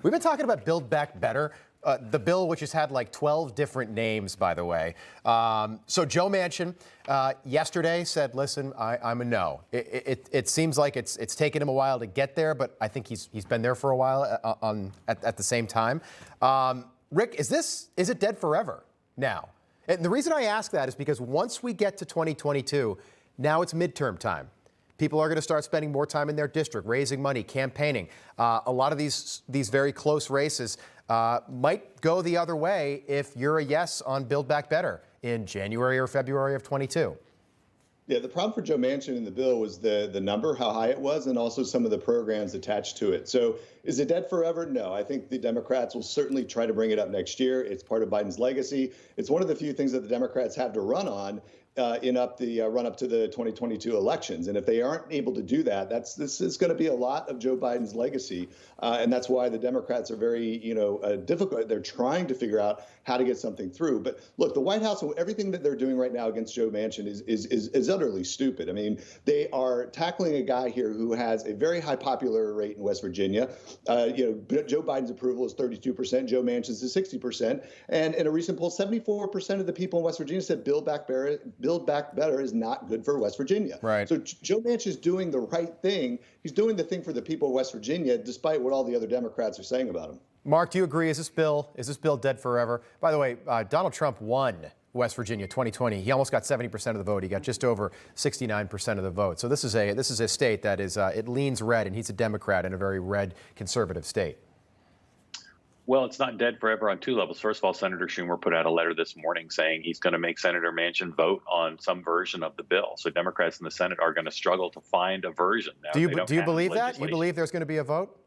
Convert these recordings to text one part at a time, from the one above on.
We've been talking about Build Back Better, the bill which has had like 12 different names, by the way. So Joe Manchin yesterday said, listen, I'm a no. It seems like it's taken him a while to get there, but I think he's been there for a while at the same time. Rick, is it dead forever now? And the reason I ask that is because once we get to 2022, now it's midterm time. People are going to start spending more time in their district, raising money, campaigning. A lot of these very close races might go the other way if you're a yes on Build Back Better in January or February of 22. Yeah, the problem for Joe Manchin in the bill was the number, how high it was, and also some of the programs attached to it. So is it dead forever? No. I think the Democrats will certainly try to bring it up next year. It's part of Biden's legacy. It's one of the few things that the Democrats have to run on run up to the 2022 elections. And if they aren't able to do that, this is going to be a lot of Joe Biden's legacy. And that's why the Democrats are very, difficult. They're trying to figure out how to get something through. But look, the White House, everything that they're doing right now against Joe Manchin is utterly stupid. I mean, they are tackling a guy here who has a very high popular rate in West Virginia. Joe Biden's approval is 32%. Joe Manchin's is 60%. And in a recent poll, 74% of the people in West Virginia said Build Back Better is not good for West Virginia. Right. So Joe Manchin is doing the right thing. He's doing the thing for the people of West Virginia, despite what all the other Democrats are saying about him. Mark, do you agree? Is this bill dead forever? By the way, Donald Trump won West Virginia 2020. He almost got 70% of the vote. He got just over 69% of the vote. So this is a state that is it leans red, and he's a Democrat in a very red conservative state. Well, it's not dead forever on two levels. First of all, Senator Schumer put out a letter this morning saying he's going to make Senator Manchin vote on some version of the bill. So Democrats in the Senate are going to struggle to find a version. Now, do you believe that? You believe there's going to be a vote?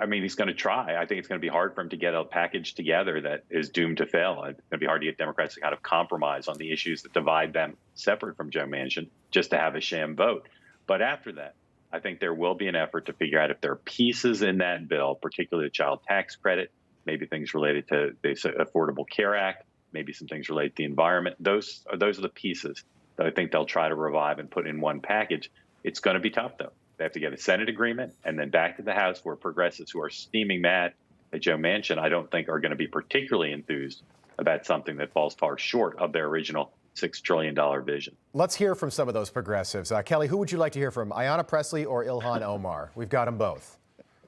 I mean, he's going to try. I think it's going to be hard for him to get a package together that is doomed to fail. It's going to be hard to get Democrats to kind of compromise on the issues that divide them separate from Joe Manchin just to have a sham vote. But after that, I think there will be an effort to figure out if there are pieces in that bill, particularly the child tax credit, maybe things related to the Affordable Care Act, maybe some things related to the environment. Those are the pieces that I think they'll try to revive and put in one package. It's going to be tough, though. They have to get a Senate agreement and then back to the House, where progressives who are steaming mad at Joe Manchin, I don't think are going to be particularly enthused about something that falls far short of their original $6 trillion vision. Let's hear from some of those progressives. Kelly, who would you like to hear from, Ayanna Pressley or Ilhan Omar? We've got them both.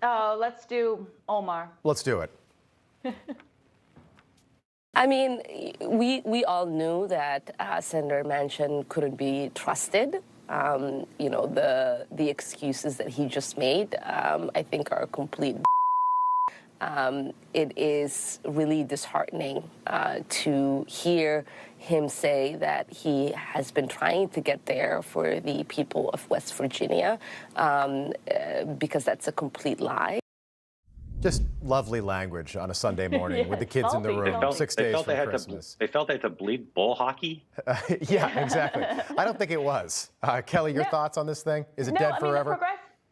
Oh, let's do Omar. Let's do it. I mean, we all knew that Senator Manchin couldn't be trusted. The excuses that he just made, I think, are complete. It is really disheartening to hear him say that he has been trying to get there for the people of West Virginia, because that's a complete lie. Just lovely language on a Sunday morning with the kids in the room, 6 days from Christmas. They felt they had to bleed bull hockey? Yeah, exactly. I don't think it was. Kelly, your thoughts on this thing? Is it dead forever?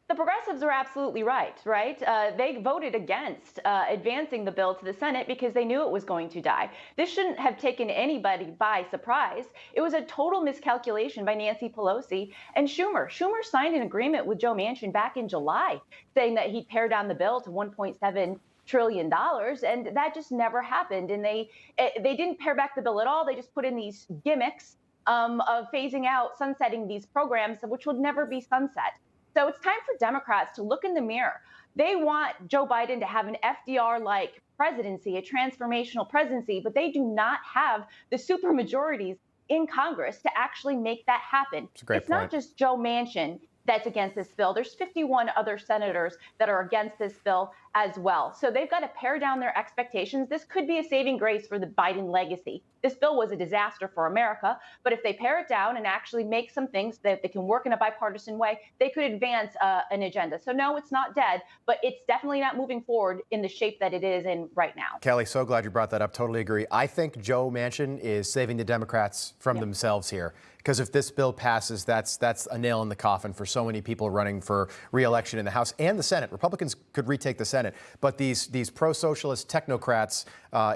The progressives are absolutely right? They voted against advancing the bill to the Senate because they knew it was going to die. This shouldn't have taken anybody by surprise. It was a total miscalculation by Nancy Pelosi and Schumer. Schumer signed an agreement with Joe Manchin back in July saying that he'd pare down the bill to $1.7 trillion, and that just never happened. And they didn't pare back the bill at all. They just put in these gimmicks of phasing out, sunsetting these programs, which would never be sunset. So it's time for Democrats to look in the mirror. They want Joe Biden to have an FDR-like presidency, a transformational presidency, but they do not have the supermajorities in Congress to actually make that happen. It's not just Joe Manchin that's against this bill. There's 51 other senators that are against this bill as well. So they've got to pare down their expectations. This could be a saving grace for the Biden legacy. This bill was a disaster for America, but if they pare it down and actually make some things that they can work in a bipartisan way, they could advance an agenda. So no, it's not dead, but it's definitely not moving forward in the shape that it is in right now. Kelly, so glad you brought that up. Totally agree. I think Joe Manchin is saving the Democrats from themselves here. Because if this bill passes, that's a nail in the coffin for so many people running for re-election in the House and the Senate. Republicans could retake the Senate Senate. But these pro-socialist technocrats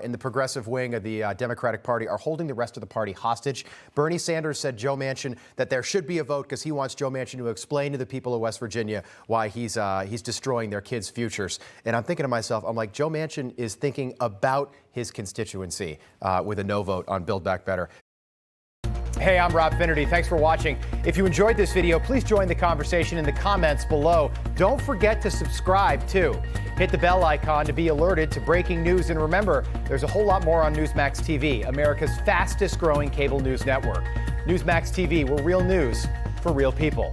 in the progressive wing of the Democratic Party are holding the rest of the party hostage. Bernie Sanders said Joe Manchin that there should be a vote because he wants Joe Manchin to explain to the people of West Virginia why he's destroying their kids' futures. And I'm thinking to myself, I'm like, Joe Manchin is thinking about his constituency with a no vote on Build Back Better. Hey, I'm Rob Finnerty. Thanks for watching. If you enjoyed this video, please join the conversation in the comments below. Don't forget to subscribe, too. Hit the bell icon to be alerted to breaking news. And remember, there's a whole lot more on Newsmax TV, America's fastest growing cable news network. Newsmax TV, where real news for real people.